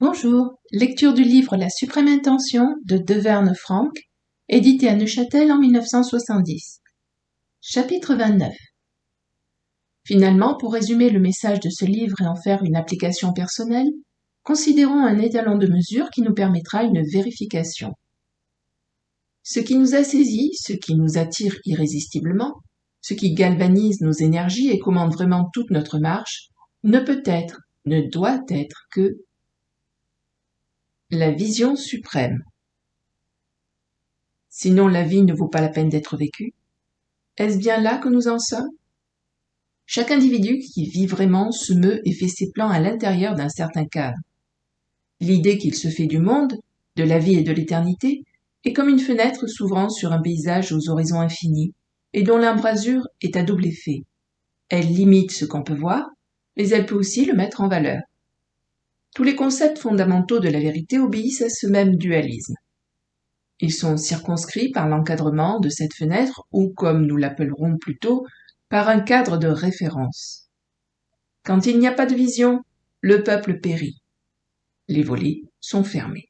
Bonjour, lecture du livre La suprême intention de Deverne Franck, édité à Neuchâtel en 1970. Chapitre 29. Finalement, pour résumer le message de ce livre et en faire une application personnelle, considérons un étalon de mesure qui nous permettra une vérification. Ce qui nous assaisit, ce qui nous attire irrésistiblement, ce qui galvanise nos énergies et commande vraiment toute notre marche, ne peut être, ne doit être que la vision suprême. Sinon la vie ne vaut pas la peine d'être vécue. Est-ce bien là que nous en sommes? Chaque individu qui vit vraiment se meut et fait ses plans à l'intérieur d'un certain cadre. L'idée qu'il se fait du monde, de la vie et de l'éternité, est comme une fenêtre s'ouvrant sur un paysage aux horizons infinis, et dont l'embrasure est à double effet. Elle limite ce qu'on peut voir, mais elle peut aussi le mettre en valeur. Tous les concepts fondamentaux de la vérité obéissent à ce même dualisme. Ils sont circonscrits par l'encadrement de cette fenêtre ou, comme nous l'appellerons plutôt, par un cadre de référence. Quand il n'y a pas de vision, le peuple périt. Les volets sont fermés.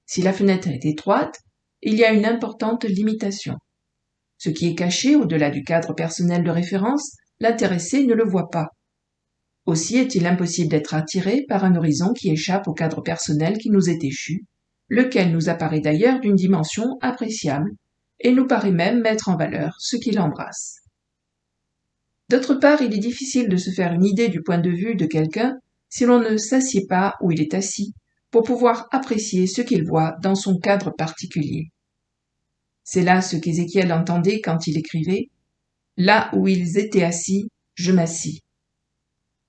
Si la fenêtre est étroite, il y a une importante limitation. Ce qui est caché au-delà du cadre personnel de référence, l'intéressé ne le voit pas. Aussi est-il impossible d'être attiré par un horizon qui échappe au cadre personnel qui nous est échu, lequel nous apparaît d'ailleurs d'une dimension appréciable, et nous paraît même mettre en valeur ce qu'il embrasse. D'autre part, il est difficile de se faire une idée du point de vue de quelqu'un si l'on ne s'assied pas où il est assis, pour pouvoir apprécier ce qu'il voit dans son cadre particulier. C'est là ce qu'Ézéchiel entendait quand il écrivait « Là où ils étaient assis, je m'assis ».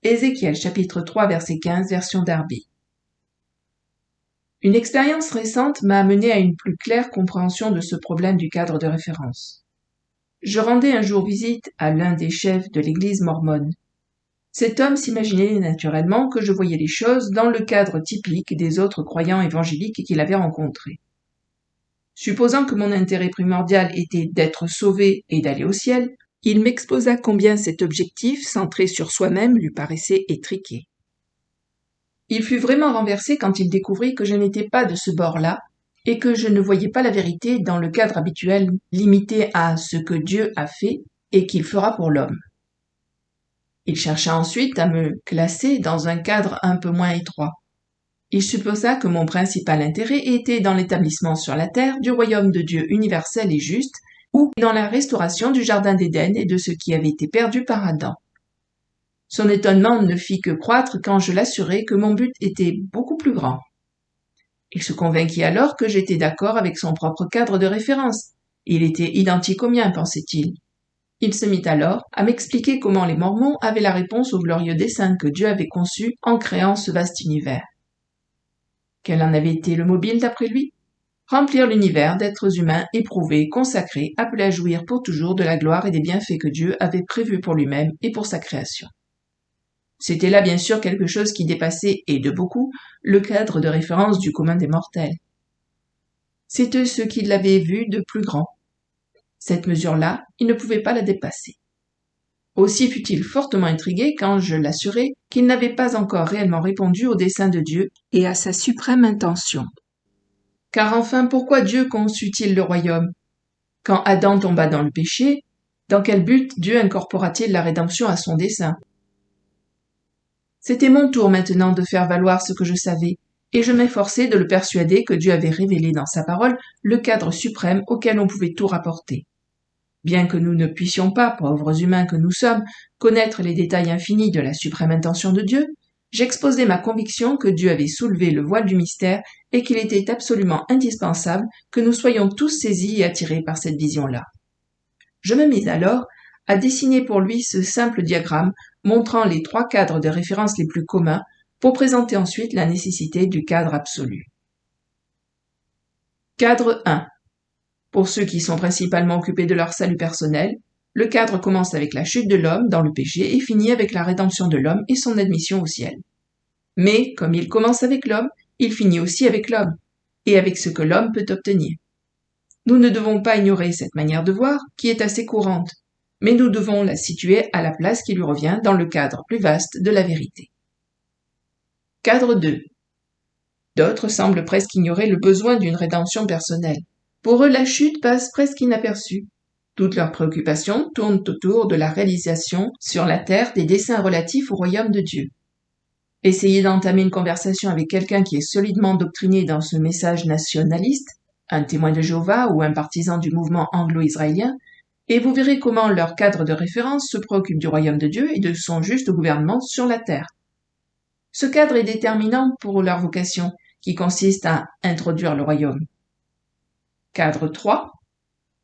Ézéchiel chapitre 3 verset 15 version Darby. Une expérience récente m'a amené à une plus claire compréhension de ce problème du cadre de référence. Je rendais un jour visite à l'un des chefs de l'église mormone. Cet homme s'imaginait naturellement que je voyais les choses dans le cadre typique des autres croyants évangéliques qu'il avait rencontrés. Supposant que mon intérêt primordial était d'être sauvé et d'aller au ciel, il m'exposa combien cet objectif, centré sur soi-même, lui paraissait étriqué. Il fut vraiment renversé quand il découvrit que je n'étais pas de ce bord-là et que je ne voyais pas la vérité dans le cadre habituel limité à ce que Dieu a fait et qu'il fera pour l'homme. Il chercha ensuite à me classer dans un cadre un peu moins étroit. Il supposa que mon principal intérêt était dans l'établissement sur la terre du royaume de Dieu universel et juste, ou dans la restauration du jardin d'Éden et de ce qui avait été perdu par Adam. Son étonnement ne fit que croître quand je l'assurai que mon but était beaucoup plus grand. Il se convainquit alors que j'étais d'accord avec son propre cadre de référence. Il était identique au mien, pensait-il. Il se mit alors à m'expliquer comment les Mormons avaient la réponse au glorieux dessein que Dieu avait conçu en créant ce vaste univers. Quel en avait été le mobile d'après lui? Remplir l'univers d'êtres humains éprouvés, consacrés, appelés à jouir pour toujours de la gloire et des bienfaits que Dieu avait prévus pour lui-même et pour sa création. C'était là bien sûr quelque chose qui dépassait, et de beaucoup, le cadre de référence du commun des mortels. C'était ce qu'il avait vu de plus grand. Cette mesure-là, il ne pouvait pas la dépasser. Aussi fut-il fortement intrigué quand je l'assurai qu'il n'avait pas encore réellement répondu au dessein de Dieu et à sa suprême intention. Car enfin, pourquoi Dieu conçut-il le royaume? Quand Adam tomba dans le péché, dans quel but Dieu incorpora-t-il la rédemption à son dessein? C'était mon tour maintenant de faire valoir ce que je savais, et je m'efforçai de le persuader que Dieu avait révélé dans sa parole le cadre suprême auquel on pouvait tout rapporter. Bien que nous ne puissions pas, pauvres humains que nous sommes, connaître les détails infinis de la suprême intention de Dieu, j'exposai ma conviction que Dieu avait soulevé le voile du mystère et qu'il était absolument indispensable que nous soyons tous saisis et attirés par cette vision-là. Je me mis alors à dessiner pour lui ce simple diagramme montrant les 3 cadres de référence les plus communs pour présenter ensuite la nécessité du cadre absolu. Cadre 1. Pour ceux qui sont principalement occupés de leur salut personnel, le cadre commence avec la chute de l'homme dans le péché et finit avec la rédemption de l'homme et son admission au ciel. Mais, comme il commence avec l'homme, il finit aussi avec l'homme, et avec ce que l'homme peut obtenir. Nous ne devons pas ignorer cette manière de voir, qui est assez courante, mais nous devons la situer à la place qui lui revient dans le cadre plus vaste de la vérité. Cadre 2. D'autres semblent presque ignorer le besoin d'une rédemption personnelle. Pour eux, la chute passe presque inaperçue. Toutes leurs préoccupations tournent autour de la réalisation sur la terre des desseins relatifs au royaume de Dieu. Essayez d'entamer une conversation avec quelqu'un qui est solidement doctriné dans ce message nationaliste, un témoin de Jéhovah ou un partisan du mouvement anglo-israélien, et vous verrez comment leur cadre de référence se préoccupe du royaume de Dieu et de son juste gouvernement sur la terre. Ce cadre est déterminant pour leur vocation, qui consiste à introduire le royaume. Cadre 3.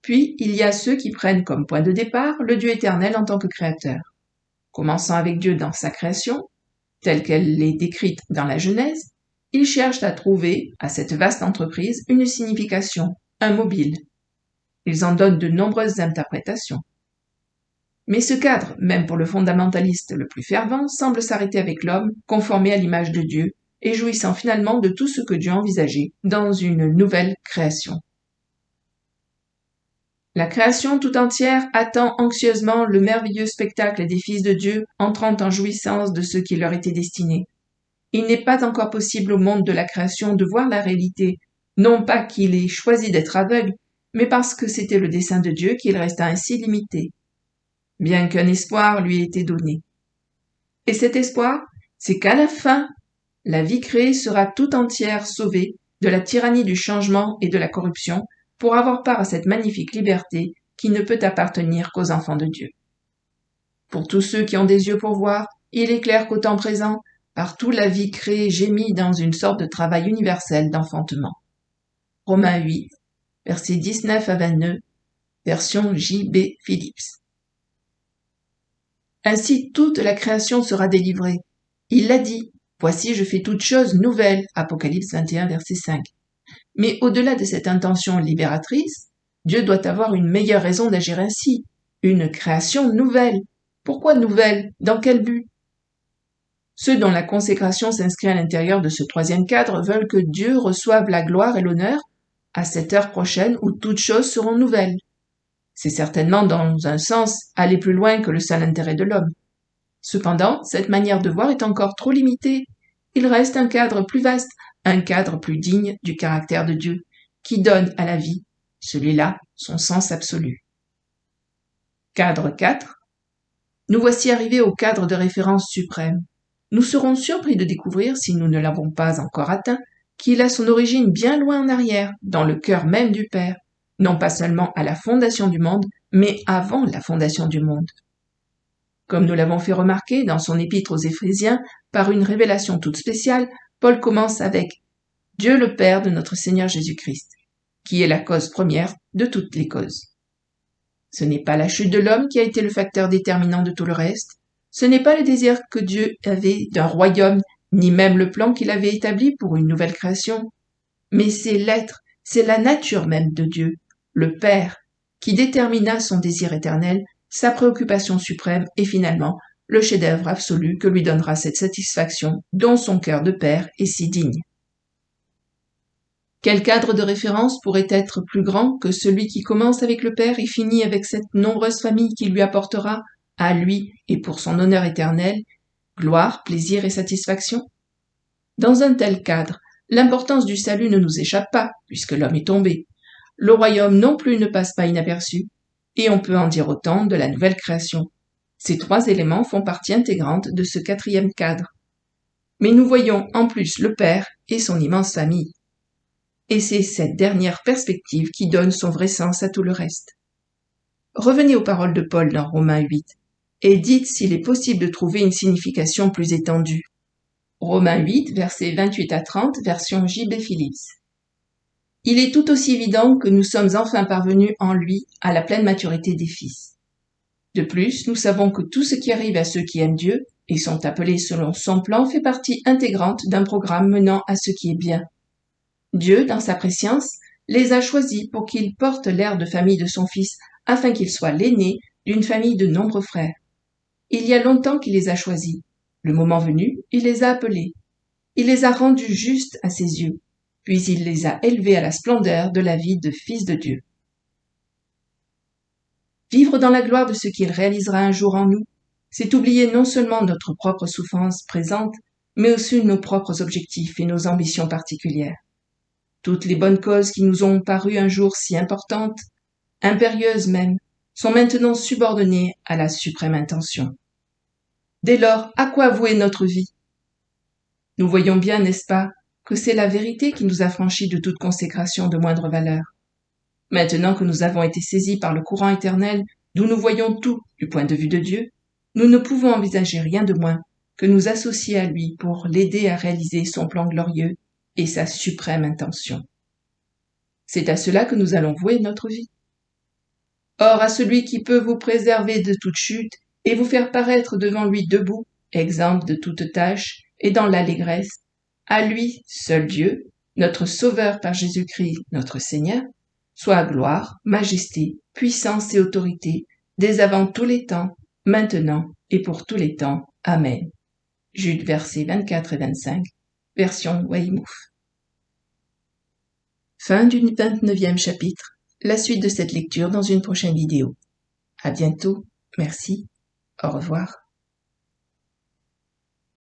Puis, il y a ceux qui prennent comme point de départ le Dieu éternel en tant que créateur. Commençant avec Dieu dans sa création, telle qu'elle est décrite dans la Genèse, ils cherchent à trouver, à cette vaste entreprise, une signification, un mobile. Ils en donnent de nombreuses interprétations. Mais ce cadre, même pour le fondamentaliste le plus fervent, semble s'arrêter avec l'homme, conformé à l'image de Dieu, et jouissant finalement de tout ce que Dieu envisageait dans une nouvelle création. La création tout entière attend anxieusement le merveilleux spectacle des fils de Dieu entrant en jouissance de ce qui leur était destiné. Il n'est pas encore possible au monde de la création de voir la réalité, non pas qu'il ait choisi d'être aveugle, mais parce que c'était le dessein de Dieu qu'il resta ainsi limité, bien qu'un espoir lui ait été donné. Et cet espoir, c'est qu'à la fin, la vie créée sera tout entière sauvée de la tyrannie du changement et de la corruption pour avoir part à cette magnifique liberté qui ne peut appartenir qu'aux enfants de Dieu. Pour tous ceux qui ont des yeux pour voir, il est clair qu'au temps présent, partout la vie créée gémit dans une sorte de travail universel d'enfantement. Romains 8, versets 19 à 22, version J.B. Phillips. Ainsi toute la création sera délivrée. Il l'a dit, voici je fais toutes choses nouvelles, Apocalypse 21, verset 5. Mais au-delà de cette intention libératrice, Dieu doit avoir une meilleure raison d'agir ainsi, une création nouvelle. Pourquoi nouvelle? Dans quel but? Ceux dont la consécration s'inscrit à l'intérieur de ce troisième cadre veulent que Dieu reçoive la gloire et l'honneur à cette heure prochaine où toutes choses seront nouvelles. C'est certainement, dans un sens, aller plus loin que le seul intérêt de l'homme. Cependant, cette manière de voir est encore trop limitée. Il reste un cadre plus vaste, un cadre plus digne du caractère de Dieu, qui donne à la vie, celui-là, son sens absolu. Cadre 4. Nous voici arrivés au cadre de référence suprême. Nous serons surpris de découvrir, si nous ne l'avons pas encore atteint, qu'il a son origine bien loin en arrière, dans le cœur même du Père, non pas seulement à la fondation du monde, mais avant la fondation du monde. Comme nous l'avons fait remarquer dans son épître aux Éphésiens, par une révélation toute spéciale, Paul commence avec « Dieu le Père de notre Seigneur Jésus-Christ », qui est la cause première de toutes les causes. Ce n'est pas la chute de l'homme qui a été le facteur déterminant de tout le reste, ce n'est pas le désir que Dieu avait d'un royaume, ni même le plan qu'il avait établi pour une nouvelle création, mais c'est l'être, c'est la nature même de Dieu, le Père, qui détermina son désir éternel, sa préoccupation suprême et finalement le chef-d'œuvre absolu que lui donnera cette satisfaction dont son cœur de père est si digne. Quel cadre de référence pourrait être plus grand que celui qui commence avec le Père et finit avec cette nombreuse famille qui lui apportera, à lui et pour son honneur éternel, gloire, plaisir et satisfaction? Dans un tel cadre, l'importance du salut ne nous échappe pas, puisque l'homme est tombé. Le royaume non plus ne passe pas inaperçu, et on peut en dire autant de la nouvelle création. Ces trois éléments font partie intégrante de ce quatrième cadre. Mais nous voyons en plus le Père et son immense famille. Et c'est cette dernière perspective qui donne son vrai sens à tout le reste. Revenez aux paroles de Paul dans Romains 8, et dites s'il est possible de trouver une signification plus étendue. Romains 8, versets 28 à 30, version J.B. Phillips. Il est tout aussi évident que nous sommes enfin parvenus en lui à la pleine maturité des fils. De plus, nous savons que tout ce qui arrive à ceux qui aiment Dieu et sont appelés selon son plan fait partie intégrante d'un programme menant à ce qui est bien. Dieu, dans sa préscience, les a choisis pour qu'ils portent l'air de famille de son Fils, afin qu'il soit l'aîné d'une famille de nombreux frères. Il y a longtemps qu'il les a choisis. Le moment venu, il les a appelés. Il les a rendus justes à ses yeux, puis il les a élevés à la splendeur de la vie de fils de Dieu. Vivre dans la gloire de ce qu'il réalisera un jour en nous, c'est oublier non seulement notre propre souffrance présente, mais aussi nos propres objectifs et nos ambitions particulières. Toutes les bonnes causes qui nous ont paru un jour si importantes, impérieuses même, sont maintenant subordonnées à la suprême intention. Dès lors, à quoi vouer notre vie? Nous voyons bien, n'est-ce pas, que c'est la vérité qui nous a franchis de toute consécration de moindre valeur. Maintenant que nous avons été saisis par le courant éternel, d'où nous voyons tout du point de vue de Dieu, nous ne pouvons envisager rien de moins que nous associer à lui pour l'aider à réaliser son plan glorieux et sa suprême intention. C'est à cela que nous allons vouer notre vie. Or, à celui qui peut vous préserver de toute chute et vous faire paraître devant lui debout, exempt de toute tâche et dans l'allégresse, à lui, seul Dieu, notre Sauveur par Jésus-Christ, notre Seigneur, soit gloire, majesté, puissance et autorité, dès avant tous les temps, maintenant et pour tous les temps. Amen. Jude versets 24 et 25, version Weymouth. Fin du 29e chapitre. La suite de cette lecture dans une prochaine vidéo. À bientôt. Merci. Au revoir.